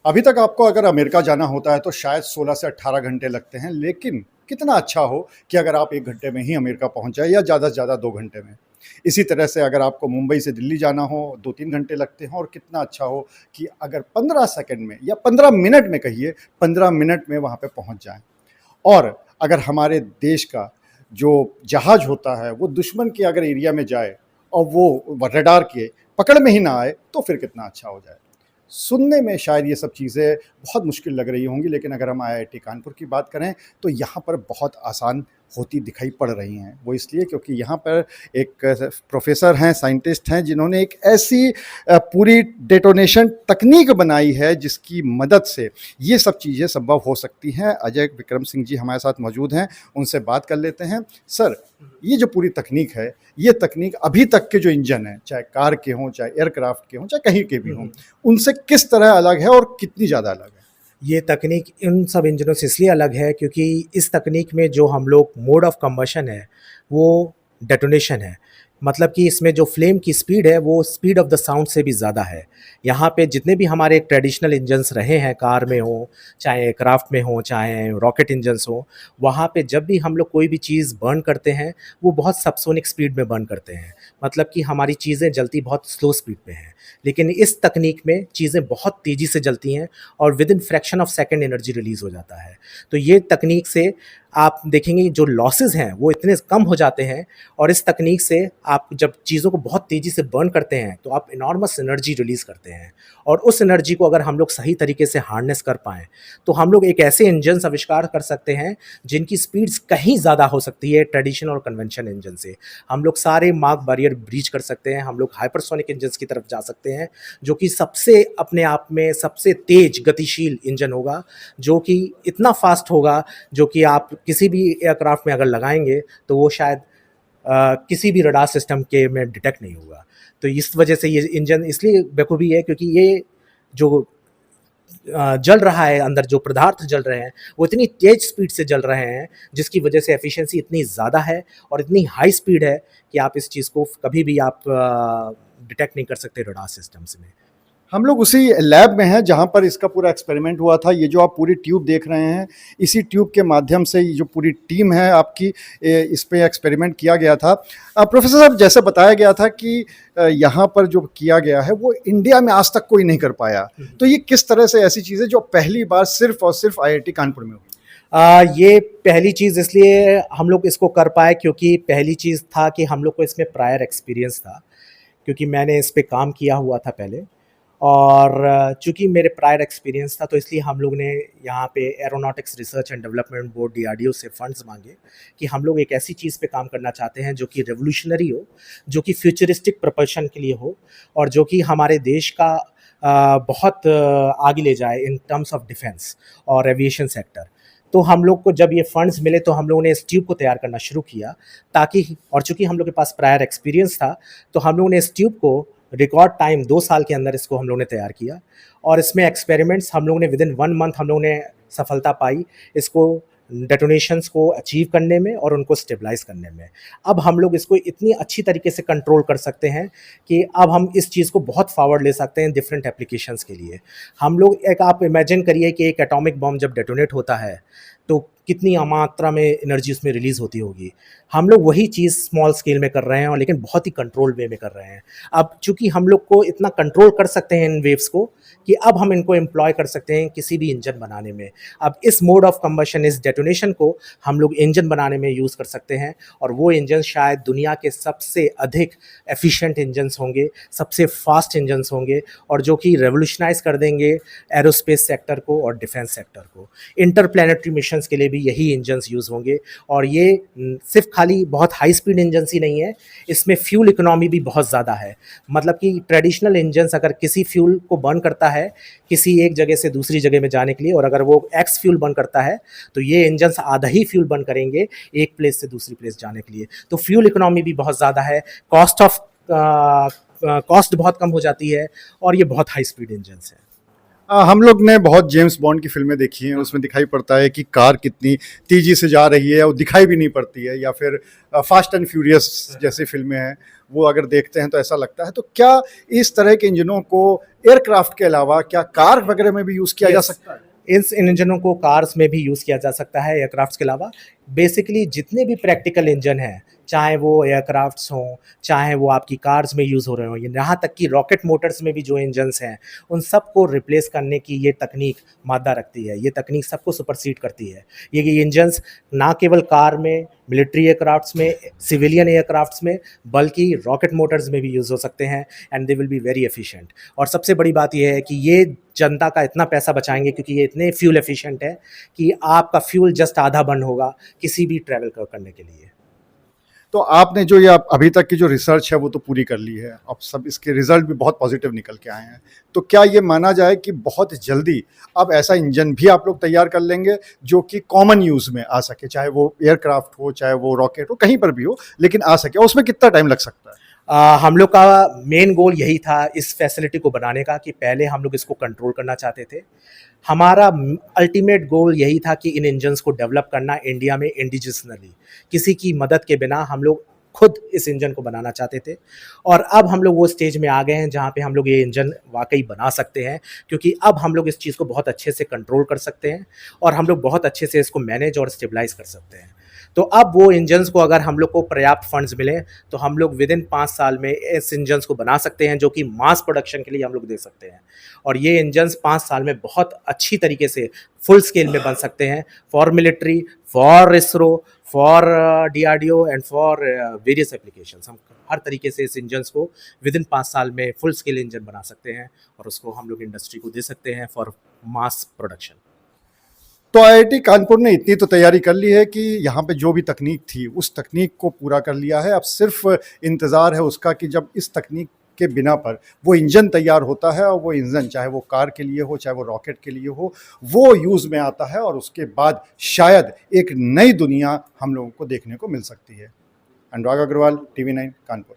अभी तक आपको अगर अमेरिका जाना होता है तो शायद 16 से 18 घंटे लगते हैं, लेकिन कितना अच्छा हो कि अगर आप 1 घंटे में ही अमेरिका पहुँच जाएँ या ज़्यादा से ज़्यादा 2 घंटे में। इसी तरह से अगर आपको मुंबई से दिल्ली जाना हो 2-3 घंटे लगते हैं, और कितना अच्छा हो कि अगर 15 सेकंड में या 15 मिनट में कहिए, 15 मिनट में वहाँ पे पहुँच जाएँ। और अगर हमारे देश का जो जहाज़ होता है वो दुश्मन के अगर एरिया में जाए और वो रडार के पकड़ में ही ना आए, तो फिर कितना अच्छा हो जाए। सुनने में शायद ये सब चीज़ें बहुत मुश्किल लग रही होंगी, लेकिन अगर हम आईआईटी कानपुर की बात करें तो यहाँ पर बहुत आसान होती दिखाई पड़ रही हैं। वो इसलिए क्योंकि यहाँ पर एक प्रोफ़ेसर हैं, साइंटिस्ट हैं, जिन्होंने एक ऐसी पूरी डेटोनेशन तकनीक बनाई है जिसकी मदद से ये सब चीज़ें संभव हो सकती हैं। अजय विक्रम सिंह जी हमारे साथ मौजूद हैं, उनसे बात कर लेते हैं। सर, ये जो पूरी तकनीक है, ये तकनीक अभी तक के जो इंजन हैं, चाहे कार के हों, चाहे एयरक्राफ्ट के हों, चाहे कहीं के भी हों, उनसे किस तरह अलग है और कितनी ज़्यादा अलग है? ये तकनीक इन सब इंजनों से इसलिए अलग है क्योंकि इस तकनीक में जो हम लोग मोड ऑफ कंबशन है वो डेटोनेशन है। मतलब कि इसमें जो फ्लेम की स्पीड है वो स्पीड ऑफ द साउंड से भी ज़्यादा है। यहाँ पे जितने भी हमारे ट्रेडिशनल इंजन्स रहे हैं, कार में हो, चाहे एयरक्राफ्ट में हो, चाहे रॉकेट इंजन्स हो, वहाँ पे जब भी हम लोग कोई भी चीज़ बर्न करते हैं वो बहुत सबसोनिक स्पीड में बर्न करते हैं। मतलब कि हमारी चीज़ें जलती बहुत स्लो स्पीड पे हैं। लेकिन इस तकनीक में चीज़ें बहुत तेज़ी से जलती हैं और with in fraction of second energy release हो जाता है। तो ये तकनीक से आप देखेंगे जो लॉसेस हैं वो इतने कम हो जाते हैं, और इस तकनीक से आप जब चीज़ों को बहुत तेज़ी से बर्न करते हैं तो आप इनॉर्मस एनर्जी रिलीज़ करते हैं, और उस एनर्जी को अगर हम लोग सही तरीके से हार्नेस कर पाएँ तो हम लोग एक ऐसे इंजन्स आविष्कार कर सकते हैं जिनकी स्पीड्स कहीं ज़्यादा हो सकती है ट्रेडिशनल और कन्वेंशन इंजन से। हम लोग सारे मार्क बैरियर ब्रीच कर सकते हैं, हम लोग हाइपरसोनिक इंजन्स की तरफ जा सकते हैं, जो कि सबसे अपने आप में सबसे तेज़ गतिशील इंजन होगा, जो कि इतना फास्ट होगा जो कि आप किसी भी एयरक्राफ्ट में अगर लगाएंगे तो वो शायद किसी भी रडार सिस्टम के में डिटेक्ट नहीं होगा। तो इस वजह से ये इंजन इसलिए बेखूबी है क्योंकि ये जो जल रहा है, अंदर जो पदार्थ जल रहे हैं वो इतनी तेज स्पीड से जल रहे हैं जिसकी वजह से एफिशिएंसी इतनी ज़्यादा है और इतनी हाई स्पीड है कि आप इस चीज़ को कभी भी आप डिटेक्ट नहीं कर सकते रडार सिस्टम्स में। हम लोग उसी लैब में हैं जहाँ पर इसका पूरा एक्सपेरिमेंट हुआ था। ये जो आप पूरी ट्यूब देख रहे हैं, इसी ट्यूब के माध्यम से ये जो पूरी टीम है आपकी, इस पे एक्सपेरिमेंट किया गया था। प्रोफेसर साहब, जैसे बताया गया था कि यहाँ पर जो किया गया है वो इंडिया में आज तक कोई नहीं कर पाया। तो ये किस तरह से ऐसी चीज़ है जो पहली बार सिर्फ और सिर्फ आईआईटी कानपुर में हुई? ये पहली चीज़ इसलिए हम लोग इसको कर पाए क्योंकि पहली चीज़ था कि हम लोग को इसमें प्रायर एक्सपीरियंस था, क्योंकि मैंने इस पे काम किया हुआ था पहले, और चूँकि मेरे प्रायर एक्सपीरियंस था तो इसलिए हम लोग ने यहाँ पे aeronautics research and development board DRDO से फंड्स मांगे कि हम लोग एक ऐसी चीज़ पे काम करना चाहते हैं जो कि रेवोल्यूशनरी हो, जो कि फ्यूचरिस्टिक प्रपल्शन के लिए हो, और जो कि हमारे देश का बहुत आगे ले जाए इन टर्म्स ऑफ डिफेंस और एविएशन सेक्टर। तो हम लोग को जब ये फंड्स मिले तो हम लोगों ने इस ट्यूब को तैयार करना शुरू किया, ताकि, और चूँकि हम लोग के पास प्रायर एक्सपीरियंस था तो हम लोगों ने इस ट्यूब को रिकॉर्ड टाइम 2 साल के अंदर इसको हम लोगों ने तैयार किया, और इसमें एक्सपेरिमेंट्स हम लोगों ने विद इन 1 मंथ हम लोगों ने सफलता पाई इसको डेटोनेशंस को अचीव करने में और उनको स्टेबलाइज करने में। अब हम लोग इसको इतनी अच्छी तरीके से कंट्रोल कर सकते हैं कि अब हम इस चीज़ को बहुत फॉरवर्ड ले सकते हैं डिफरेंट एप्लीकेशंस के लिए। हम लोग एक, आप इमेजिन करिए कि एक एटॉमिक बॉम्ब जब डेटोनेट होता है तो कितनी मात्रा में एनर्जी उसमें रिलीज़ होती होगी। हम लोग वही चीज़ स्मॉल स्केल में कर रहे हैं, और लेकिन बहुत ही कंट्रोल्ड वे में कर रहे हैं। अब चूँकि हम लोग को इतना कंट्रोल कर सकते हैं इन वेव्स को कि अब हम इनको एम्प्लॉय कर सकते हैं किसी भी इंजन बनाने में। अब इस मोड ऑफ कंबशन, इस डेटोनेशन को हम लोग इंजन बनाने में यूज़ कर सकते हैं, और वो इंजन शायद दुनिया के सबसे अधिक एफिशिएंट इंजन्स होंगे, सबसे फास्ट इंजन्स होंगे, और जो कि रेवोल्यूशनाइज कर देंगे एरोस्पेस सेक्टर को और डिफेंस सेक्टर को। इंटरप्लैनेटरी मिशंस के लिए भी यही इंजन्स यूज़ होंगे, और ये सिर्फ खाली बहुत हाई स्पीड इंजन्स ही नहीं है, इसमें फ्यूल इकोनॉमी भी बहुत ज़्यादा है। मतलब कि ट्रेडिशनल इंजन्स अगर किसी फ्यूल को बर्न करता है किसी एक जगह से दूसरी जगह में जाने के लिए, और अगर वो एक्स फ्यूल बर्न करता है तो ये इंजन्स आधा ही फ्यूल बर्न करेंगे एक प्लेस से दूसरी प्लेस जाने के लिए। तो फ्यूल इकोनॉमी भी बहुत ज़्यादा है, कॉस्ट बहुत कम हो जाती है, और ये बहुत हाई स्पीड इंजन्स हैं। हम लोग ने बहुत जेम्स बॉन्ड की फ़िल्में देखी हैं, उसमें दिखाई पड़ता है कि कार कितनी तेज़ी से जा रही है और दिखाई भी नहीं पड़ती है, या फिर फ़ास्ट एंड फ्यूरियस जैसी फ़िल्में हैं, वो अगर देखते हैं तो ऐसा लगता है। तो क्या इस तरह के इंजनों को एयरक्राफ्ट के अलावा क्या कार वगैरह में भी यूज़ किया जा Yes, सकता है? इस इंजनों को कार्स में भी यूज़ किया जा सकता है एयरक्राफ्ट्स के अलावा। बेसिकली जितने भी प्रैक्टिकल इंजन हैं, चाहे वो एयरक्राफ्ट्स हों, चाहे वो आपकी कार्स में यूज़ हो रहे हों, यहाँ तक कि रॉकेट मोटर्स में भी जो इंजन्स हैं, उन सबको रिप्लेस करने की ये तकनीक मादा रखती है। ये तकनीक सबको सुपरसीड करती है। ये इंजन्स ना केवल कार में, मिलिट्री एयरक्राफ्ट्स में, सिविलियन एयरक्राफ्ट्स में, बल्कि रॉकेट मोटर्स में भी यूज़ हो सकते हैं and they will be very efficient. और सबसे बड़ी बात ये है कि ये जनता का इतना पैसा बचाएँगे क्योंकि ये इतने फ्यूल एफिशिएंट है कि आपका फ्यूल जस्ट आधा बर्न होगा किसी भी ट्रैवल करने के लिए। तो आपने जो ये अभी तक की जो रिसर्च है वो तो पूरी कर ली है, अब सब इसके रिजल्ट भी बहुत पॉजिटिव निकल के आए हैं। तो क्या ये माना जाए कि बहुत जल्दी अब ऐसा इंजन भी आप लोग तैयार कर लेंगे जो कि कॉमन यूज़ में आ सके, चाहे वो एयरक्राफ्ट हो, चाहे वो रॉकेट हो, कहीं पर भी हो, लेकिन आ सके, और उसमें कितना टाइम लग सकता है? हम लोग का मेन गोल यही था इस फैसिलिटी को बनाने का कि पहले हम लोग इसको कंट्रोल करना चाहते थे। हमारा अल्टीमेट गोल यही था कि इन इंजन्स को डेवलप करना इंडिया में इंडिजिनसली, किसी की मदद के बिना हम लोग खुद इस इंजन को बनाना चाहते थे। और अब हम लोग वो स्टेज में आ गए हैं जहाँ पे हम लोग ये इंजन वाकई बना सकते हैं, क्योंकि अब हम लोग इस चीज़ को बहुत अच्छे से कंट्रोल कर सकते हैं और हम लोग बहुत अच्छे से इसको मैनेज और स्टेबलाइज कर सकते हैं। तो अब वो इंजन्स को अगर हम लोग को पर्याप्त फंड्स मिलें तो हम लोग विदिन 5 साल में इस इंजन्स को बना सकते हैं, जो कि मास प्रोडक्शन के लिए हम लोग दे सकते हैं। और ये इंजन्स 5 साल में बहुत अच्छी तरीके से फुल स्केल में बन सकते हैं for military, for ISRO, for DRDO and for various applications. हम हर तरीके से इस इंजन्स को विदिन 5 साल में फुल स्केल इंजन बना सकते हैं और उसको हम लोग इंडस्ट्री को दे सकते हैं फॉर मास प्रोडक्शन। तो आईआईटी कानपुर ने इतनी तो तैयारी कर ली है कि यहाँ पे जो भी तकनीक थी उस तकनीक को पूरा कर लिया है। अब सिर्फ इंतज़ार है उसका कि जब इस तकनीक के बिना पर वो इंजन तैयार होता है, और वो इंजन चाहे वो कार के लिए हो, चाहे वो रॉकेट के लिए हो, वो यूज़ में आता है, और उसके बाद शायद एक नई दुनिया हम लोगों को देखने को मिल सकती है। अनुराग अग्रवाल, टीवी 9 कानपुर।